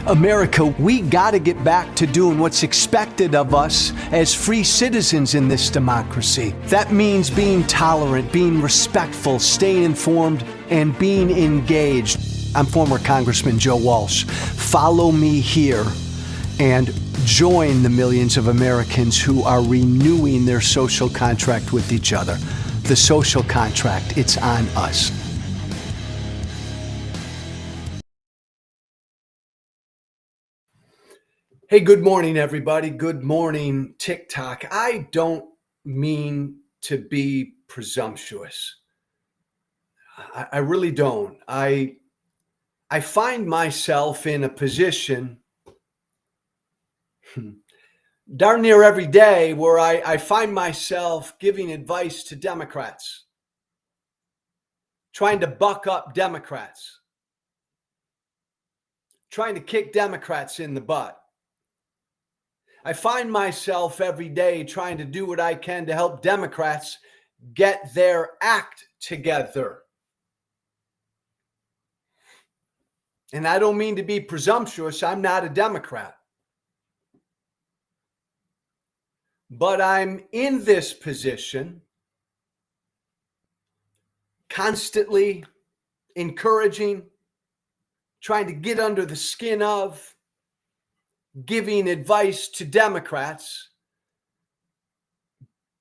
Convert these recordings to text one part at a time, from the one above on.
America, we got to get back to doing what's expected of us as free citizens in this democracy. That means being tolerant, being respectful, staying informed, and being engaged. I'm former Congressman Joe Walsh. Follow me here and join the millions of Americans who are renewing their social contract with each other. The social contract, it's on us. Hey, good morning, everybody. Good morning, TikTok. I don't mean to be presumptuous. I really don't. I find myself in a position darn near every day where I find myself giving advice to Democrats, trying to buck up Democrats, trying to kick Democrats in the butt. I find myself every day trying to do what I can to help Democrats get their act together. And I don't mean to be presumptuous. I'm not a Democrat. But I'm in this position, constantly encouraging, trying to get under the skin of, giving advice to Democrats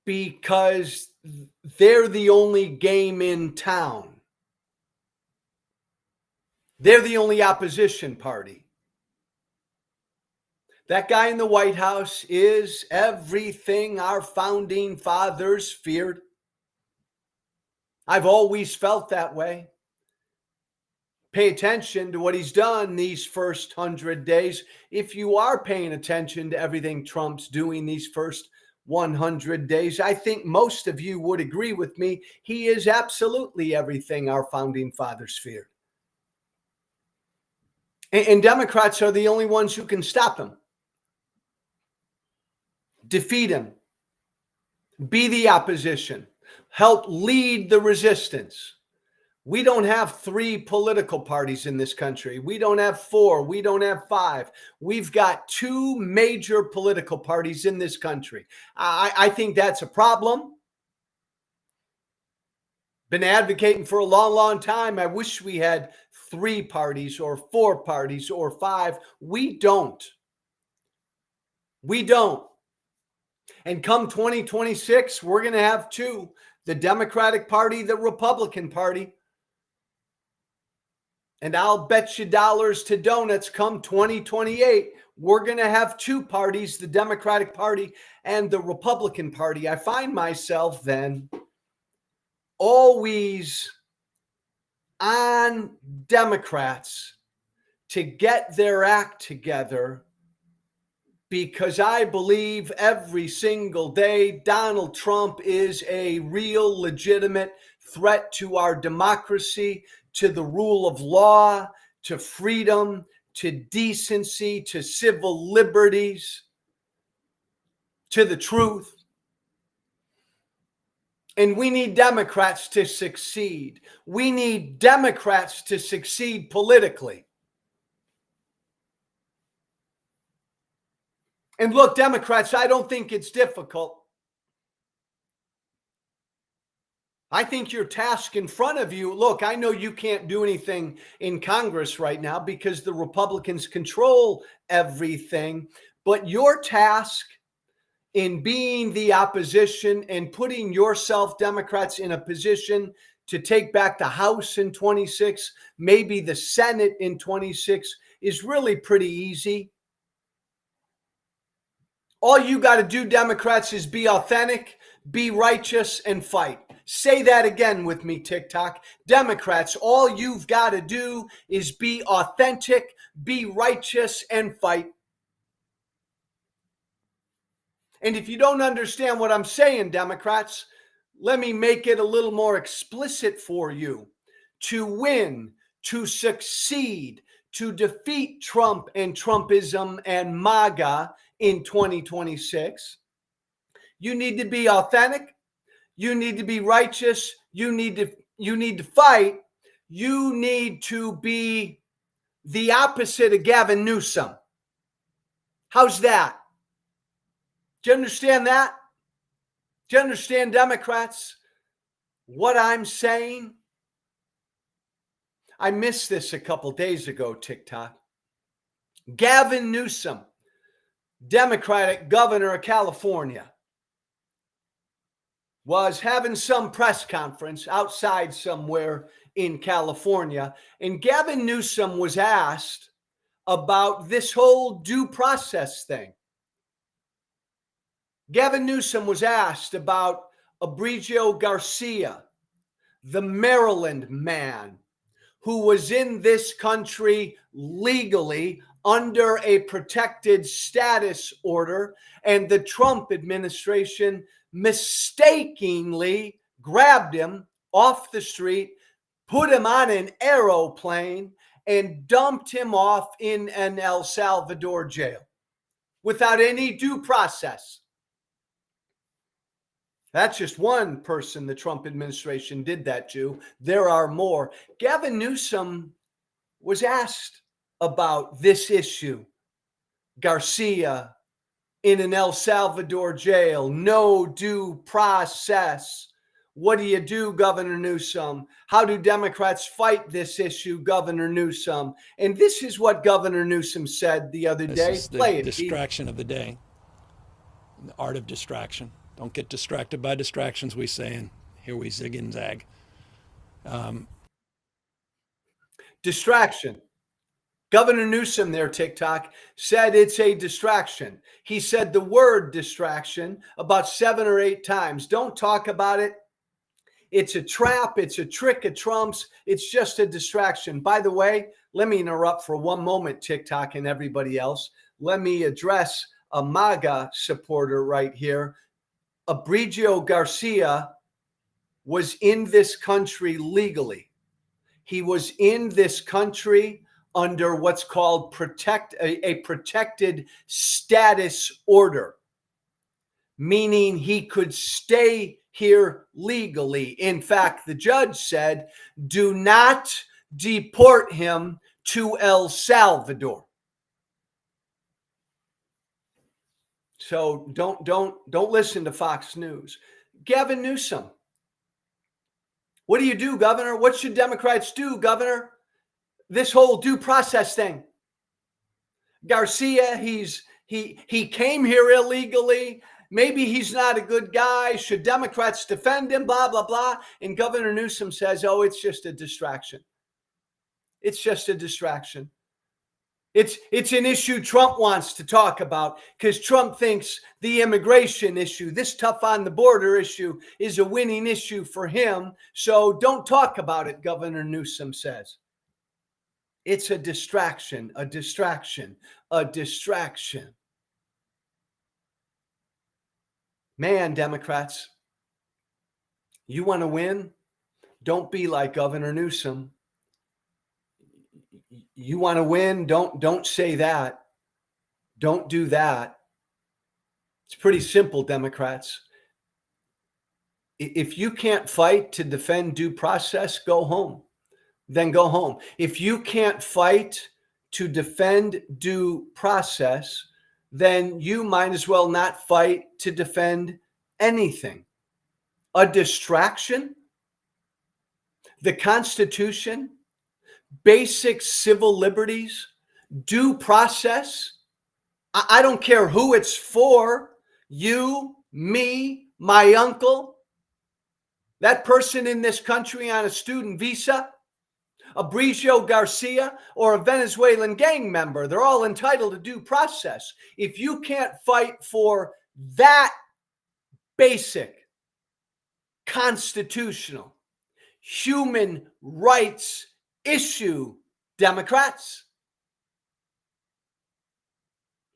because they're the only game in town. They're the only opposition party. That guy in the White House is everything our founding fathers feared. I've always felt that way. Pay attention to what he's done these first 100 days. If you are paying attention to everything Trump's doing these first 100 days, I think most of you would agree with me. He is absolutely everything our founding fathers feared. And Democrats are the only ones who can stop him, defeat him, be the opposition, help lead the resistance. We don't have 3 political parties in this country. We don't have 4. We don't have 5. We've got 2 major political parties in this country. I think that's a problem. Been advocating for a long, long time. I wish we had 3 parties or 4 parties or 5. We don't. We don't. And come 2026, we're going to have 2. The Democratic Party, the Republican Party. And I'll bet you dollars to donuts come 2028, we're going to have 2 parties, the Democratic Party and the Republican Party. I find myself then always on Democrats to get their act together because I believe every single day Donald Trump is a real legitimate threat to our democracy, to the rule of law, to freedom, to decency, to civil liberties, to the truth. And we need Democrats to succeed. We need Democrats to succeed politically. And look, Democrats, I don't think it's difficult. I think your task in front of you, look, I know you can't do anything in Congress right now because the Republicans control everything, but your task in being the opposition and putting yourself, Democrats, in a position to take back the House in 26, maybe the Senate in 26, is really pretty easy. All you got to do, Democrats, is be authentic, be righteous, and fight. Say that again with me, TikTok. Democrats, all you've got to do is be authentic, be righteous, and fight. And if you don't understand what I'm saying, Democrats, let me make it a little more explicit for you. To win, to succeed, to defeat Trump and Trumpism and MAGA in 2026, you need to be authentic. You need to be righteous. You need to fight. You need to be the opposite of Gavin Newsom. How's that? Do you understand that? Do you understand, Democrats, what I'm saying? I missed this a couple days ago, TikTok. Gavin Newsom, Democratic governor of California, was having some press conference outside somewhere in California. And Gavin Newsom was asked about this whole due process thing. Gavin Newsom was asked about Abrego Garcia, the Maryland man who was in this country legally under a protected status order, and the Trump administration mistakenly grabbed him off the street, put him on an aeroplane, and dumped him off in an El Salvador jail without any due process. That's just one person the Trump administration did that to. There are more. Gavin Newsom was asked about this issue. Garcia in an El Salvador jail, no due process. What do you do, Governor Newsom? How do Democrats fight this issue, Governor Newsom? And this is what Governor Newsom said the other day. This is the distraction of the day. The art of distraction. Don't get distracted by distractions, we say, and here we zig and zag. Distraction. Governor Newsom there, TikTok, said it's a distraction. He said the word distraction about 7 or 8 times. Don't talk about it. It's a trap. It's a trick of Trump's. It's just a distraction. By the way, let me interrupt for one moment, TikTok and everybody else. Let me address a MAGA supporter right here. Abrego Garcia was in this country legally. He was in this country under what's called a protected status order, meaning he could stay here legally. In fact, the judge said, do not deport him to El Salvador. So don't listen to Fox News. Gavin Newsom, what do you do, Governor? What should Democrats do, Governor? This whole due process thing. Garcia, he came here illegally. Maybe he's not a good guy. Should Democrats defend him? Blah, blah, blah. And Governor Newsom says, oh, it's just a distraction. It's just a distraction. It's an issue Trump wants to talk about because Trump thinks the immigration issue, this tough on the border issue, is a winning issue for him. So don't talk about it, Governor Newsom says. It's a distraction, a distraction, a distraction. Man, Democrats, you want to win? Don't be like Governor Newsom. You want to win? Don't say that. Don't do that. It's pretty simple, Democrats. If you can't fight to defend due process, go home. Then go home. If you can't fight to defend due process, then you might as well not fight to defend anything. A distraction? The Constitution? Basic civil liberties, due process. I don't care who it's for, you, me, my uncle, that person in this country on a student visa, Abrego Garcia, or a Venezuelan gang member. They're all entitled to due process. If you can't fight for that basic constitutional human rights issue, Democrats,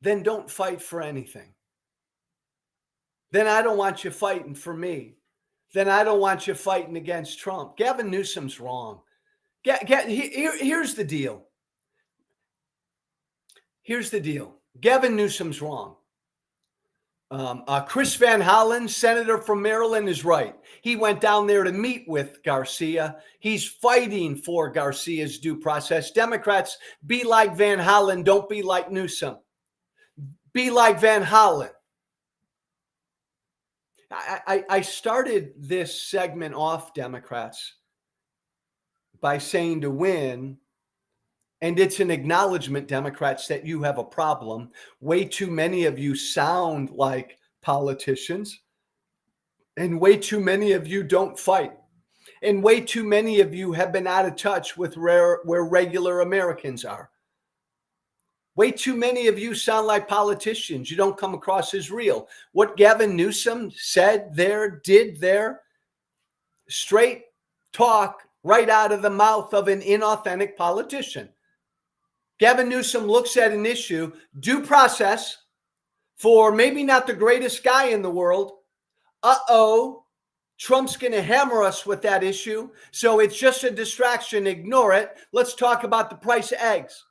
then don't fight for anything. Then I don't want you fighting for me. Then I don't want you fighting against Trump. Gavin Newsom's wrong. Here's the deal. Here's the deal. Gavin Newsom's wrong. Chris Van Hollen, senator from Maryland, is right. He went down there to meet with Garcia. He's fighting for Garcia's due process. Democrats, be like Van Hollen. Don't be like Newsom. Be like Van Hollen. I started this segment off, Democrats, by saying to win, and it's an acknowledgement, Democrats, that you have a problem. Way too many of you sound like politicians, and way too many of you don't fight. And way too many of you have been out of touch with where regular Americans are. Way too many of you sound like politicians. You don't come across as real. What Gavin Newsom said there, did there, straight talk right out of the mouth of an inauthentic politician. Gavin Newsom looks at an issue, due process, for maybe not the greatest guy in the world. Trump's going to hammer us with that issue. So it's just a distraction. Ignore it. Let's talk about the price of eggs.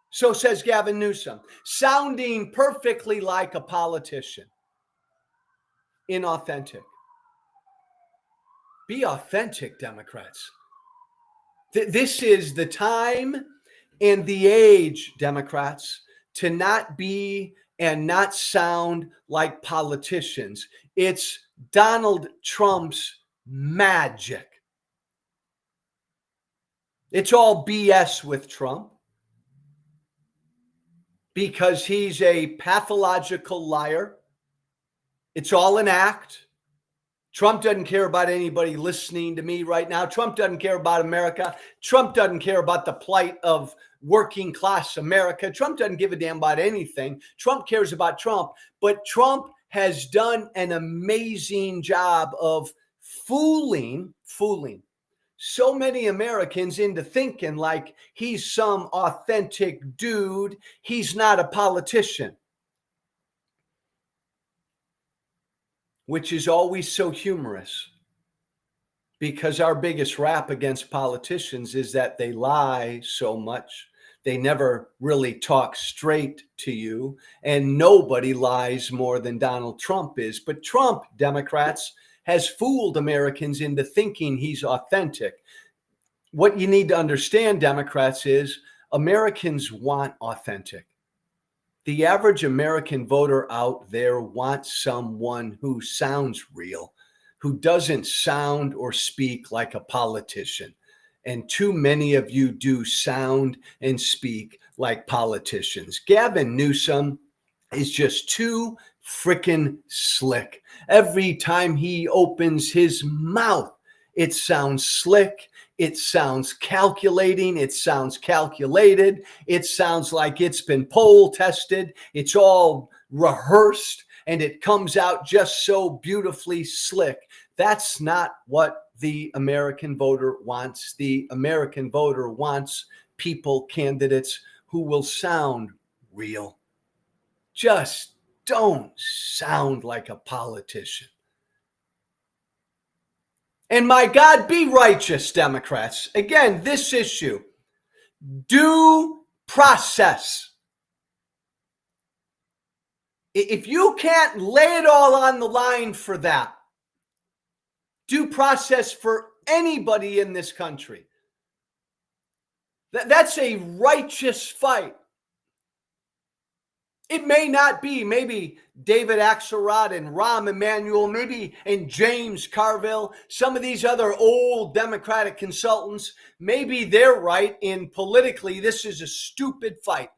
So says Gavin Newsom, sounding perfectly like a politician. Inauthentic. Be authentic, Democrats. This is the time and the age, Democrats, to not be and not sound like politicians. It's Donald Trump's magic. It's all BS with Trump because he's a pathological liar. It's all an act. Trump doesn't care about anybody listening to me right now. Trump doesn't care about America. Trump doesn't care about the plight of working class America. Trump doesn't give a damn about anything. Trump cares about Trump, but Trump has done an amazing job of fooling so many Americans into thinking like he's some authentic dude. He's not a politician, which is always so humorous because our biggest rap against politicians is that they lie so much. They never really talk straight to you, and nobody lies more than Donald Trump is. But Trump, Democrats, has fooled Americans into thinking he's authentic. What you need to understand, Democrats, is Americans want authentic. The average American voter out there wants someone who sounds real, who doesn't sound or speak like a politician. And too many of you do sound and speak like politicians. Gavin Newsom is just too freaking slick. Every time he opens his mouth, it sounds slick. It sounds calculating. It sounds calculated. It sounds like it's been poll tested. It's all rehearsed and it comes out just so beautifully slick. That's not what the American voter wants. The American voter wants people, candidates who will sound real. Just don't sound like a politician. And my God, be righteous, Democrats. Again, this issue, due process. If you can't lay it all on the line for that, due process for anybody in this country, that's a righteous fight. It may not be, maybe David Axelrod and Rahm Emanuel, maybe and James Carville, some of these other old Democratic consultants, maybe they're right in politically this is a stupid fight.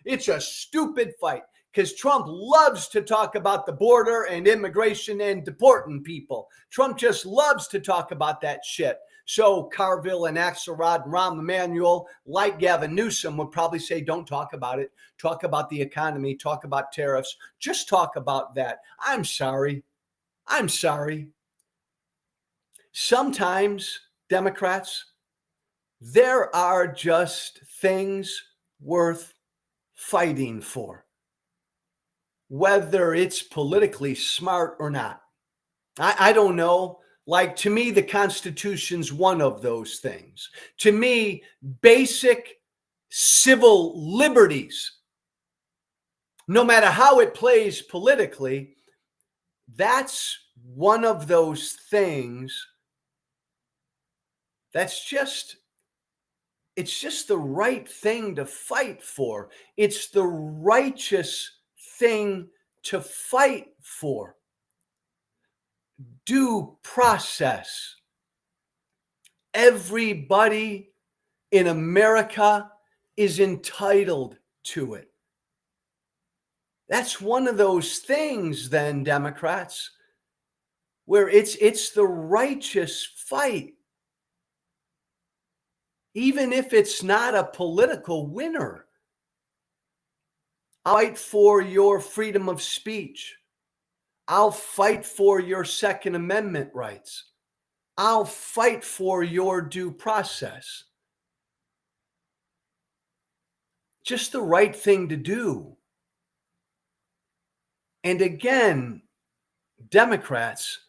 It's a stupid fight because Trump loves to talk about the border and immigration and deporting people. Trump just loves to talk about that shit. So Carville and Axelrod and Rahm Emanuel, like Gavin Newsom, would probably say, don't talk about it. Talk about the economy. Talk about tariffs. Just talk about that. I'm sorry. Sometimes, Democrats, there are just things worth fighting for, whether it's politically smart or not. I don't know. Like, to me, the Constitution's one of those things. To me, basic civil liberties, no matter how it plays politically, that's one of those things that's just, it's just the right thing to fight for. It's the righteous thing to fight for. Due process. Everybody in America is entitled to it. That's one of those things, then, Democrats, where it's the righteous fight. Even if it's not a political winner. I'll fight for your freedom of speech. I'll fight for your Second Amendment rights. I'll fight for your due process. Just the right thing to do. And again, Democrats,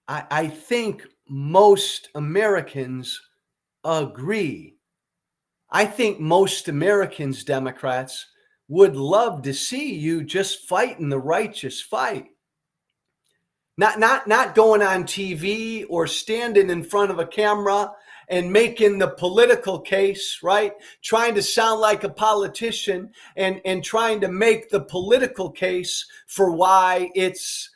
I think most Americans agree. I think most Americans, Democrats, would love to see you just fighting the righteous fight. Not going on TV or standing in front of a camera and making the political case, right? Trying to sound like a politician and trying to make the political case for why it's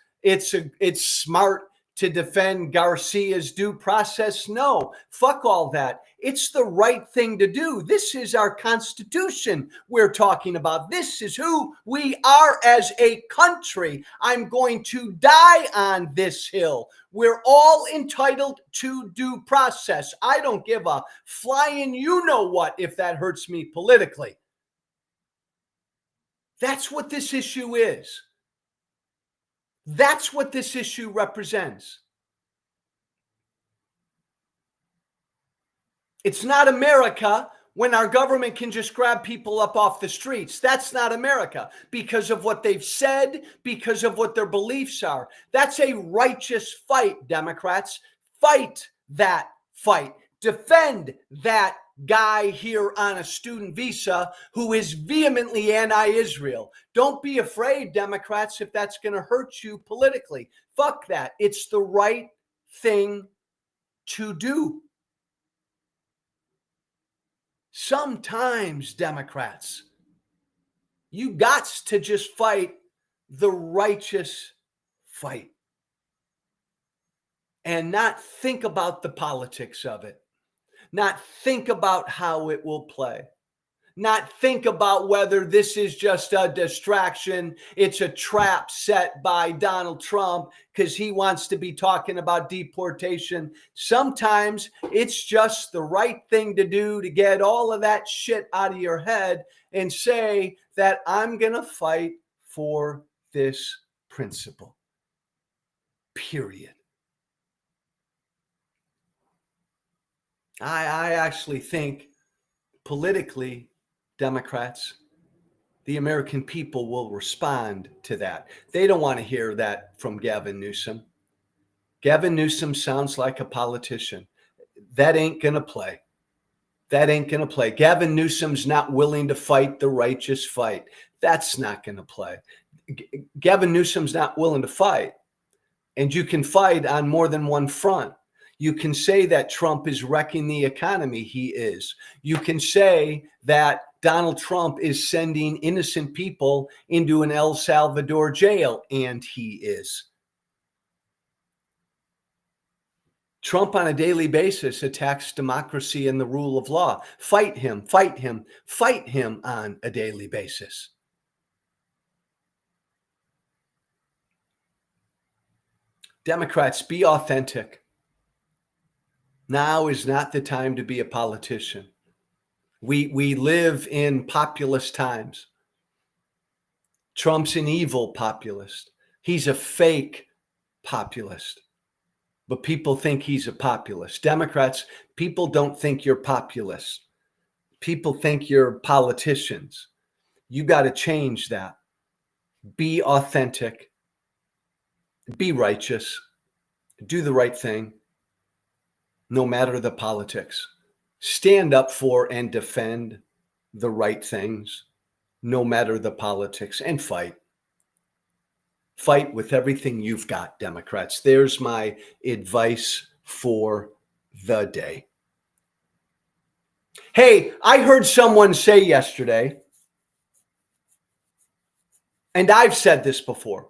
smart to defend Garcia's due process. No, fuck all that. It's the right thing to do. This is our Constitution we're talking about. This is who we are as a country. I'm going to die on this hill. We're all entitled to due process. I don't give a flying you know what if that hurts me politically. That's what this issue is. That's what this issue represents. It's not America when our government can just grab people up off the streets. That's not America because of what they've said, because of what their beliefs are. That's a righteous fight, Democrats. Fight that fight. Defend that guy here on a student visa who is vehemently anti-Israel. Don't be afraid, Democrats, if that's going to hurt you politically. Fuck that. It's the right thing to do. Sometimes, Democrats, you got to just fight the righteous fight and not think about the politics of it. Not think about how it will play. Not think about whether this is just a distraction. It's a trap set by Donald Trump because he wants to be talking about deportation. Sometimes it's just the right thing to do to get all of that shit out of your head and say that I'm going to fight for this principle. Period. I actually think politically, Democrats, the American people will respond to that. They don't want to hear that from Gavin Newsom. Gavin Newsom sounds like a politician. That ain't going to play. That ain't going to play. Gavin Newsom's not willing to fight the righteous fight. That's not going to play. Gavin Newsom's not willing to fight. And you can fight on more than one front. You can say that Trump is wrecking the economy. He is. You can say that Donald Trump is sending innocent people into an El Salvador jail, and he is. Trump on a daily basis attacks democracy and the rule of law. Fight him, fight him, fight him on a daily basis. Democrats, be authentic. Now is not the time to be a politician. We live in populist times. Trump's an evil populist. He's a fake populist. But people think he's a populist. Democrats, people don't think you're populist. People think you're politicians. You got to change that. Be authentic. Be righteous. Do the right thing. No matter the politics. Stand up for and defend the right things. no matter the politics, and fight. Fight with everything you've got, Democrats. There's my advice for the day. Hey, I heard someone say yesterday, and I've said this before.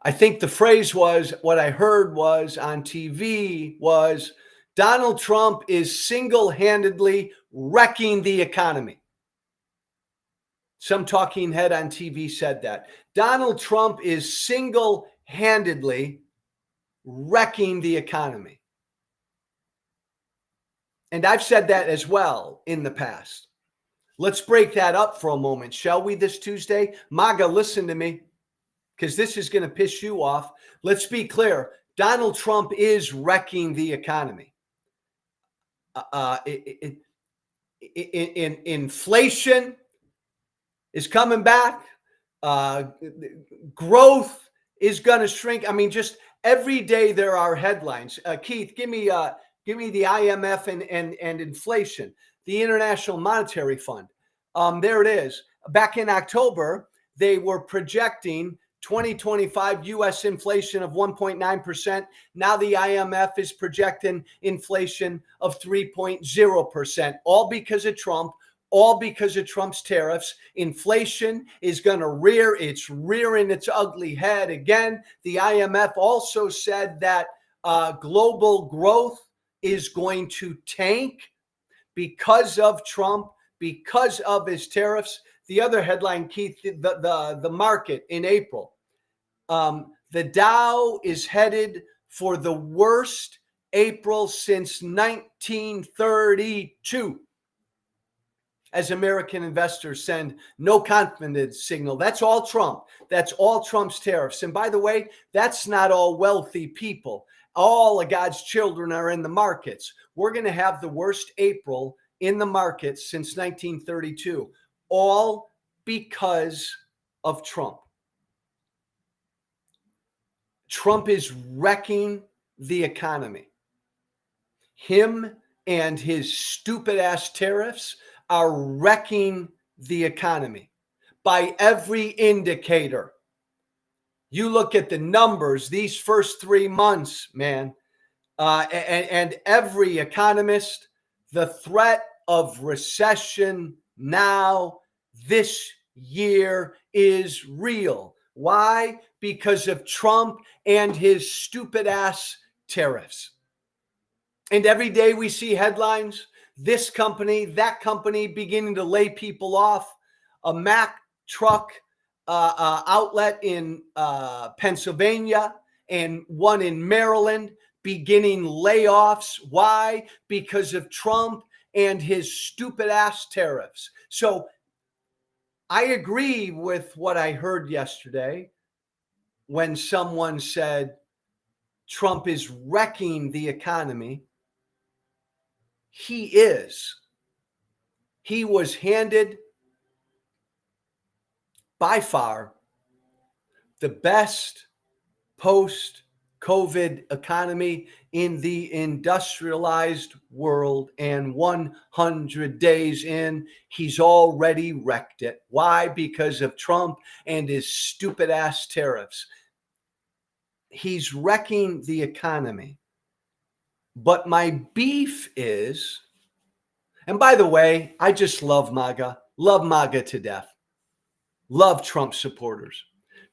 I think the phrase was, what I heard was on TV was, Donald Trump is single-handedly wrecking the economy. Some talking head on TV said that. Donald Trump is single-handedly wrecking the economy. And I've said that as well in the past. Let's break that up for a moment, shall we, this Tuesday? MAGA, listen to me, because this is going to piss you off. Let's be clear. Donald Trump is wrecking the economy. Inflation is coming back. Growth is going to shrink. I mean, just every day there are headlines. Keith, give me the IMF and inflation, the International Monetary Fund. There it is. Back in October, they were projecting 2025 U.S. inflation of 1.9%. Now the IMF is projecting inflation of 3.0%, all because of Trump, all because of Trump's tariffs. Inflation is going to rearing its ugly head again. The IMF also said that global growth is going to tank because of Trump, because of his tariffs. The other headline, Keith, the market in April. The Dow is headed for the worst April since 1932. As American investors send no confidence signal. That's all Trump. That's all Trump's tariffs. And by the way, that's not all wealthy people. All of God's children are in the markets. We're going to have the worst April in the markets since 1932, all because of Trump. Trump is wrecking the economy. Him and his stupid ass tariffs are wrecking the economy by every indicator. You look at the numbers these first 3 months, man, and every economist, the threat of recession now this year is real. Why? Because of Trump and his stupid ass tariffs. And every day we see headlines, this company, that company beginning to lay people off. A Mack truck outlet in Pennsylvania and one in Maryland beginning layoffs. Why? Because of Trump and his stupid ass tariffs. So I agree with what I heard yesterday when someone said Trump is wrecking the economy. He is. He was handed by far the best post-COVID economy in the industrialized world, and 100 days in, he's already wrecked it. Why? Because of Trump and his stupid ass tariffs. He's wrecking the economy. But my beef is, and by the way, I just love MAGA to death. Love Trump supporters,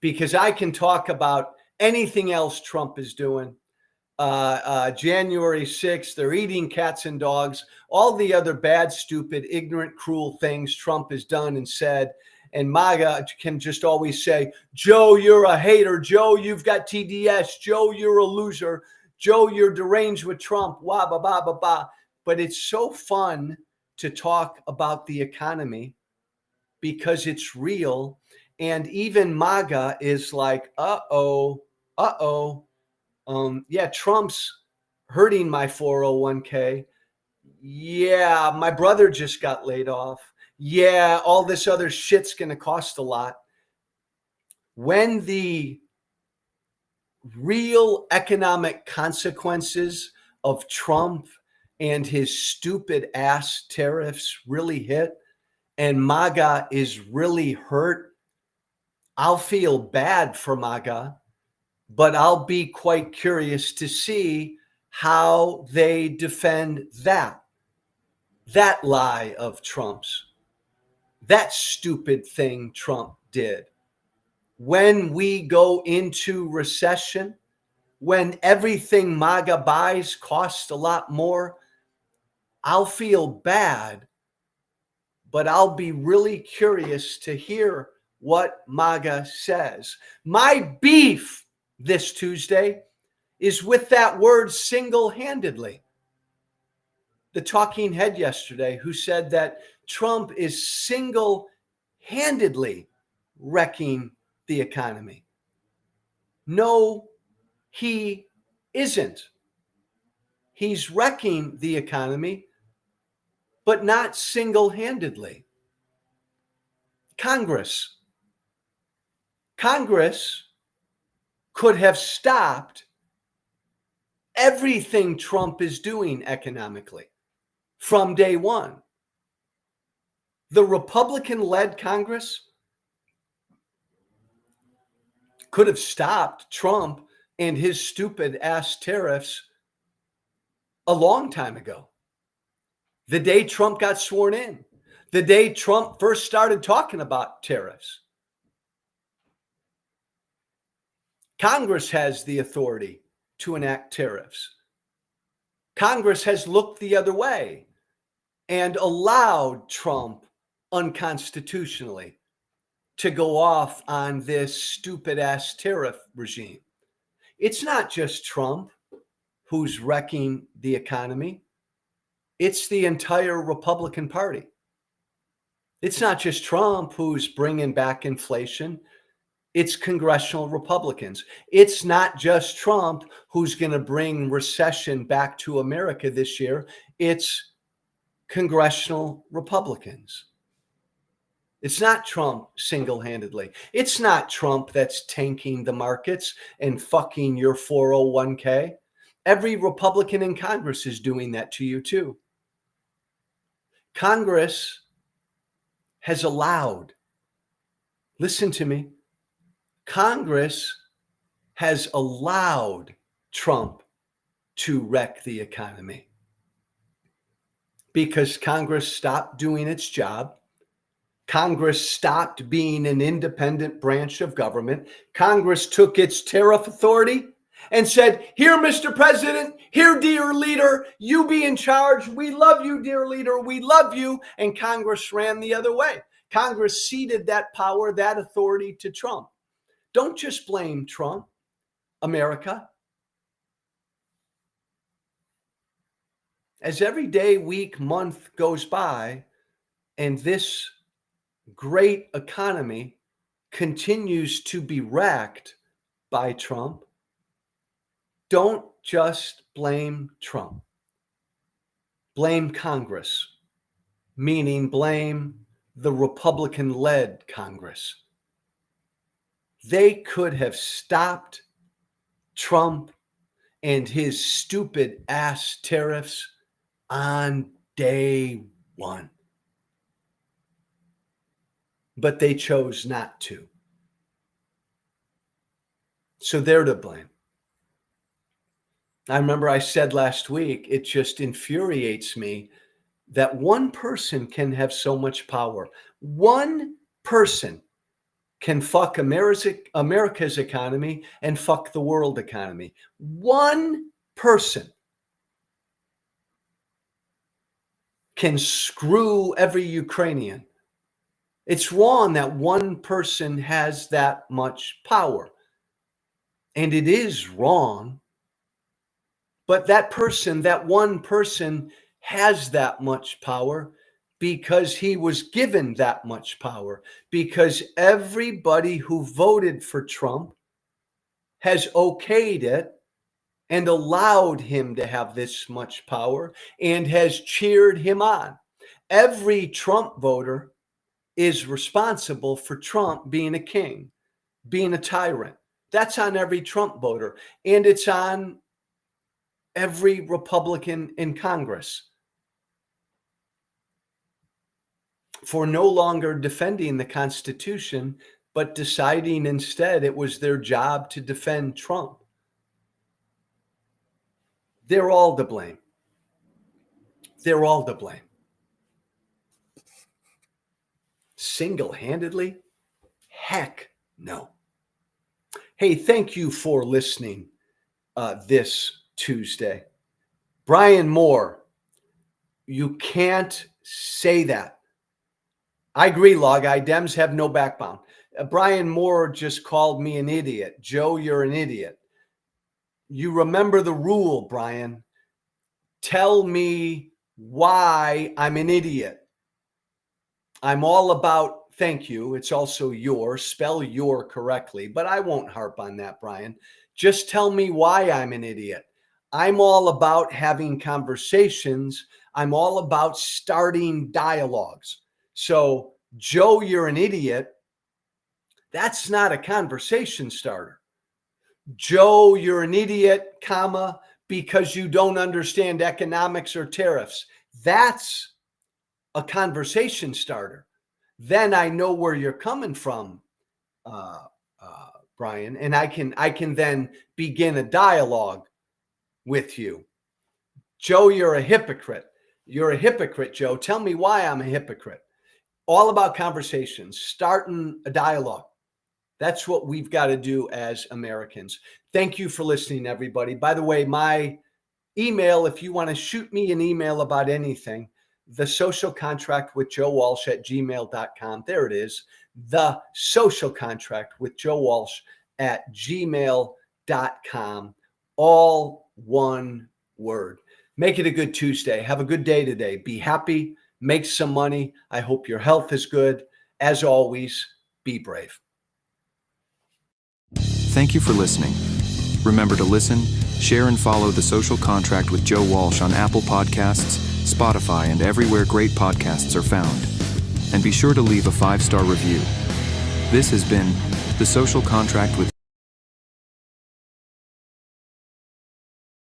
because I can talk about anything else Trump is doing. January 6th, they're eating cats and dogs, all the other bad, stupid, ignorant, cruel things Trump has done and said. And MAGA can just always say, Joe, you're a hater. Joe, you've got TDS. Joe, you're a loser. Joe, you're deranged with Trump. Wah, ba, ba, ba, ba. But it's so fun to talk about the economy because it's real. And even MAGA is like, yeah, Trump's hurting my 401k. Yeah, my brother just got laid off. Yeah, all this other shit's going to cost a lot. When the real economic consequences of Trump and his stupid ass tariffs really hit, and MAGA is really hurt, I'll feel bad for MAGA, but I'll be quite curious to see how they defend that lie of Trump's, that stupid thing Trump did. When we go into recession, when everything MAGA buys costs a lot more, I'll feel bad, but I'll be really curious to hear what MAGA says. My beef this Tuesday is with that word single-handedly. The talking head yesterday who said that Trump is single-handedly wrecking the economy. No, he isn't. He's wrecking the economy, but not single-handedly. Congress could have stopped everything Trump is doing economically from day one. The Republican-led Congress could have stopped Trump and his stupid ass tariffs a long time ago. The day Trump got sworn in, the day Trump first started talking about tariffs. Congress has the authority to enact tariffs. Congress has looked the other way and allowed Trump unconstitutionally to go off on this stupid ass tariff regime. It's not just Trump who's wrecking the economy. It's the entire Republican Party. It's not just Trump who's bringing back inflation. It's congressional Republicans. It's not just Trump who's going to bring recession back to America this year. It's congressional Republicans. It's not Trump single-handedly. It's not Trump that's tanking the markets and fucking your 401k. Every Republican in Congress is doing that to you too. Congress has allowed, listen to me, Congress has allowed Trump to wreck the economy because Congress stopped doing its job. Congress stopped being an independent branch of government. Congress took its tariff authority and said, here, Mr. President, here, dear leader, you be in charge. We love you, dear leader. We love you. And Congress ran the other way. Congress ceded that power, that authority to Trump. Don't just blame Trump, America. As every day, week, month goes by, and this great economy continues to be wrecked by Trump, don't just blame Trump. Blame Congress, meaning blame the Republican-led Congress. They could have stopped Trump and his stupid ass tariffs on day one. But they chose not to. So they're to blame. I remember I said last week, it just infuriates me that one person can have so much power. One person can fuck America's economy and fuck the world economy. One person can screw every Ukrainian. It's wrong that one person has that much power. And it is wrong. But that person, that one person, has that much power because he was given that much power. Because everybody who voted for Trump has okayed it and allowed him to have this much power and has cheered him on. Every Trump voter is responsible for Trump being a king, being a tyrant. That's on every Trump voter. And it's on every Republican in Congress. for no longer defending the Constitution, but deciding instead it was their job to defend Trump. They're all to blame. They're all to blame. Single-handedly? Heck no. Hey, thank you for listening this Tuesday. Brian Moore, you can't say that. I agree, Log Eye. Dems have no backbone. Brian Moore just called me an idiot. Joe, you're an idiot. You remember the rule, Brian. Tell me why I'm an idiot. I'm all about, thank you. It's also your, spell your correctly, but I won't harp on that, Brian. Just tell me why I'm an idiot. I'm all about having conversations. I'm all about starting dialogues. So, Joe, you're an idiot. That's not a conversation starter. Joe, you're an idiot, comma, because you don't understand economics or tariffs. That's a conversation starter. Then I know where you're coming from, Brian, and I can then begin a dialogue with you. Joe, you're a hypocrite. You're a hypocrite, Joe. Tell me why I'm a hypocrite. All about conversations, starting a dialogue. That's what we've got to do as Americans. Thank you for listening, everybody. By the way, my email, if you want to shoot me an email about anything, the social contract with Joe Walsh at gmail.com. There it is. The social contract with Joe Walsh at gmail.com. All one word. Make it a good Tuesday. Have a good day today. Be happy. Make some money. I hope your health is good. As always, be brave. Thank you for listening. Remember to listen, share, and follow The Social Contract with Joe Walsh on Apple Podcasts, Spotify, and everywhere great podcasts are found. And be sure to leave a 5-star review. This has been The Social Contract with